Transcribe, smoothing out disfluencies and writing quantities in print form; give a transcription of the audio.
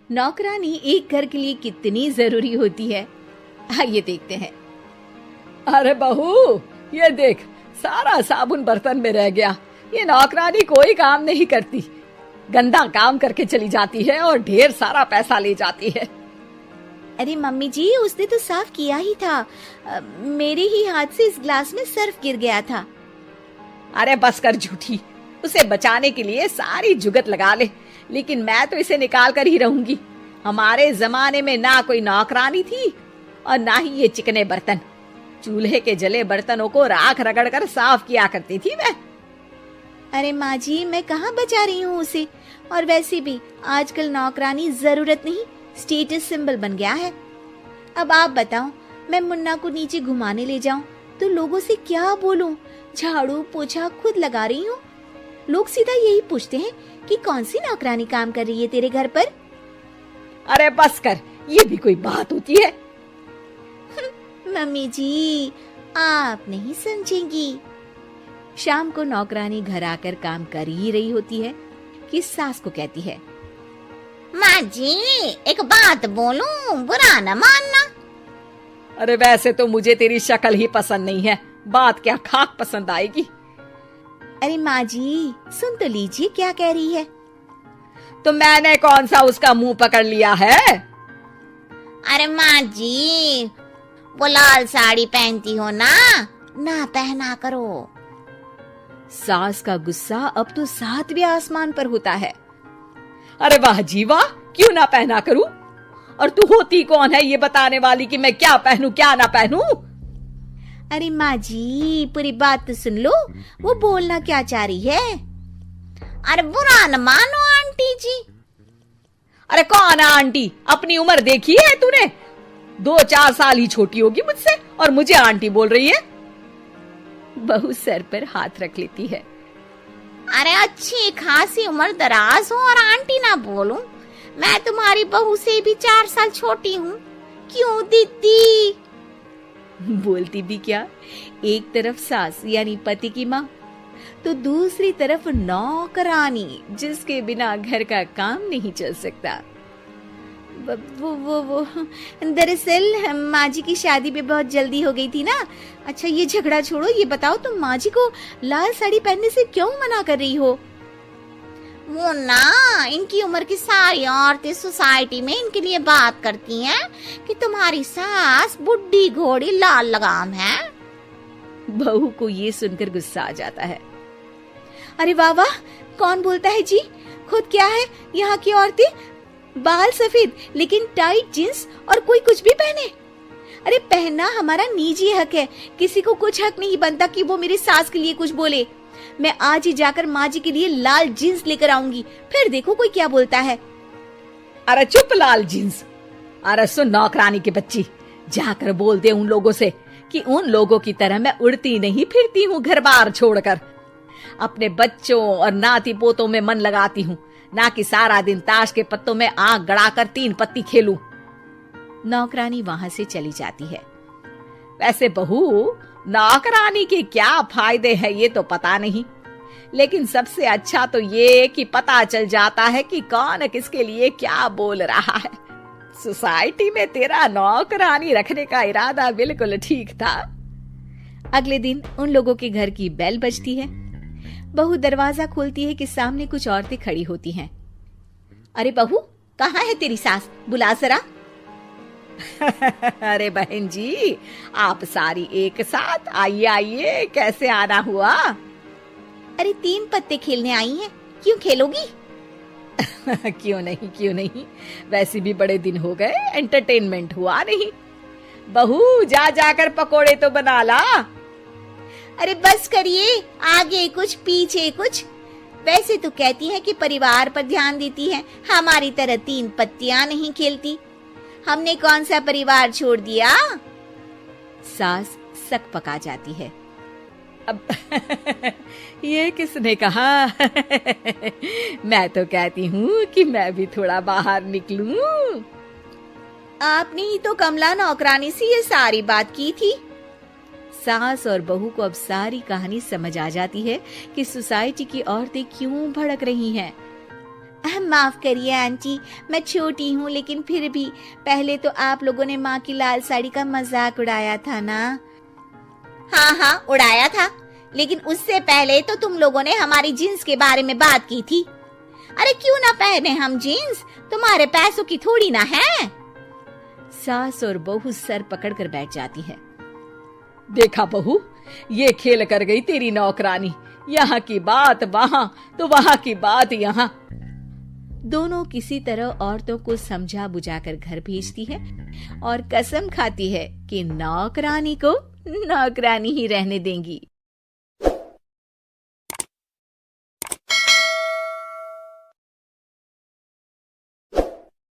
नौकरानी एक घर के लिए कितनी जरूरी होती है, आइए देखते हैं। अरे बहू, ये देख, सारा साबुन बर्तन में रह गया। ये नौकरानी कोई काम नहीं करती, गंदा काम करके चली जाती है और ढेर सारा पैसा ले जाती है। अरे मम्मी जी, उसने तो साफ किया ही था। मेरे ही हाथ से इस ग्लास में सर्फ गिर गया था। अरे बस कर झूठी, उसे बचाने के लिए सारी जुगत लगा ले, लेकिन मैं तो इसे निकाल कर ही रहूंगी। हमारे जमाने में ना कोई नौकरानी थी और ना ही ये चिकने बर्तन। चूल्हे के जले बर्तनों को राख रगड़ कर साफ किया करती थी मैं। अरे माँ जी, मैं कहाँ बचा रही हूँ उसे। और वैसे भी आजकल नौकरानी जरूरत नहीं, स्टेटस सिंबल बन गया है। अब आप बताओ, मैं मुन्ना को नीचे घुमाने ले जाऊं तो लोगों से क्या बोलूं? झाड़ू पोछा खुद लगा रही हूँ। लोग सीधा यही पूछते हैं कि कौन सी नौकरानी काम कर रही है तेरे घर पर। अरे बस कर, ये भी कोई बात होती है? मम्मी जी, आप नहीं समझेंगी। शाम को नौकरानी घर आकर काम कर ही रही होती है कि सास को कहती है, माँ जी, एक बात बोलूं, बुरा न मानना। अरे वैसे तो मुझे तेरी शक्ल ही पसंद नहीं है, बात क्या खाक पसंद आएगी। अरे माँ जी, सुन तो लीजिए क्या कह रही है। तो मैंने कौन सा उसका मुंह पकड़ लिया है? अरे माँ जी, वो लाल साड़ी पहनती हो ना पहना करो। सास का गुस्सा अब तो 7वें आसमान पर होता है। अरे वाह जी वाह, क्यों ना पहना करूं? और तू होती कौन है ये बताने वाली कि मैं क्या पहनूं क्या ना पहनूं? अरे माँ जी, पूरी बात तो सुन लो, वो बोलना क्या चाह रही है। अरे बुरा न मानो आंटी जी। अरे कौन है आंटी? अपनी उम्र देखी है तूने? 2-4 साल ही छोटी होगी मुझसे और मुझे आंटी बोल रही है। बहू सर पर हाथ रख लेती है। अरे अच्छी खासी उम्र दराज हो और आंटी ना बोलूं? मैं तुम्हारी बहू से भी 4 साल छोटी हूँ। क्यों दीदी? बोलती भी क्या, एक तरफ सास यानी पति की माँ, तो दूसरी तरफ नौकरानी जिसके बिना घर का काम नहीं चल सकता। वो दरअसल माँ जी की शादी भी बहुत जल्दी हो गई थी ना। अच्छा ये झगड़ा छोड़ो, ये बताओ तुम माँ जी को लाल साड़ी पहनने से क्यों मना कर रही हो? वो ना, इनकी उम्र की सारी औरतें सोसाइटी में इनके लिए बात करती हैं कि तुम्हारी सास बुढ़ी घोड़ी लाल लगाम है। बहू को ये सुनकर गुस्सा आ जाता है। अरे वाह वाह, कौन बोलता है जी? खुद क्या है यहाँ की औरतें, बाल सफेद लेकिन टाइट जींस और कोई कुछ भी पहने। अरे पहनना हमारा निजी हक है, किसी को कुछ हक नहीं बनता कि वो मेरी सास के लिए कुछ बोले। मैं आज ही जाकर माँ जी के लिए लाल जींस लेकर आऊंगी, फिर देखो कोई क्या बोलता है। अरे चुप लाल जींस। अरे सुन नौकरानी की बच्ची, जाकर बोल दे उन लोगों से कि उन लोगों की तरह मैं उड़ती नहीं फिरती हूँ घर बार छोड़कर। अपने बच्चों और नाती पोतों में मन लगाती हूँ, ना कि सारा दिन ताश के पत्तों में आंख गड़ाकर 3 पत्ती खेलूं। नौकरानी वहां से चली जाती है। वैसे बहू, नौकरानी के क्या फायदे हैं ये तो पता नहीं, लेकिन सबसे अच्छा तो ये कि पता चल जाता है कि कौन किसके लिए क्या बोल रहा है। सोसाइटी में तेरा नौकरानी रखने का इरादा बिल्कुल ठीक था। अगले दिन उन लोगों के घर की बेल बजती है। बहू दरवाजा खोलती है कि सामने कुछ औरतें खड़ी होती हैं। अरे बहू, कहाँ है तेरी सास? बुला जरा। अरे बहन जी, आप सारी एक साथ आइए आइए, कैसे आना हुआ? अरे 3 पत्ते खेलने आई हैं, क्यों खेलोगी? क्यों नहीं, वैसे भी बड़े दिन हो गए, एंटरटेनमेंट हुआ नहीं। बहू जा जाकर पकोड़े तो बना ला। अरे बस करिए, आगे कुछ पीछे कुछ। वैसे तो कहती है कि परिवार पर ध्यान देती है, हमारी तरह 3 पत्तियां नहीं खेलती। हमने कौन सा परिवार छोड़ दिया? सास सक पका जाती है। अब ये किसने कहा? मैं तो कहती हूँ कि मैं भी थोड़ा बाहर निकलूं। आपने ही तो कमला नौकरानी से ये सारी बात की थी। सास और बहू को अब सारी कहानी समझ आ जाती है कि सोसाइटी की औरतें क्यों भड़क रही हैं। माफ करिए आंटी, मैं छोटी हूँ लेकिन फिर भी पहले तो आप लोगों ने माँ की लाल साड़ी का मजाक उड़ाया था ना। हाँ उड़ाया था, लेकिन उससे पहले तो तुम लोगों ने हमारी जीन्स के बारे में बात की थी। अरे क्यों ना पहने हम जीन्स, तुम्हारे पैसों की थोड़ी ना है। सास और बहू सर पकड़कर बैठ जाती है। देखा बहू, ये खेल कर गई तेरी नौकरानी, यहाँ की बात वहां तो वहां की बात यहाँ। दोनों किसी तरह औरतों को समझा बुझाकर घर भेजती है और कसम खाती है कि नौकरानी को नौकरानी ही रहने देंगी।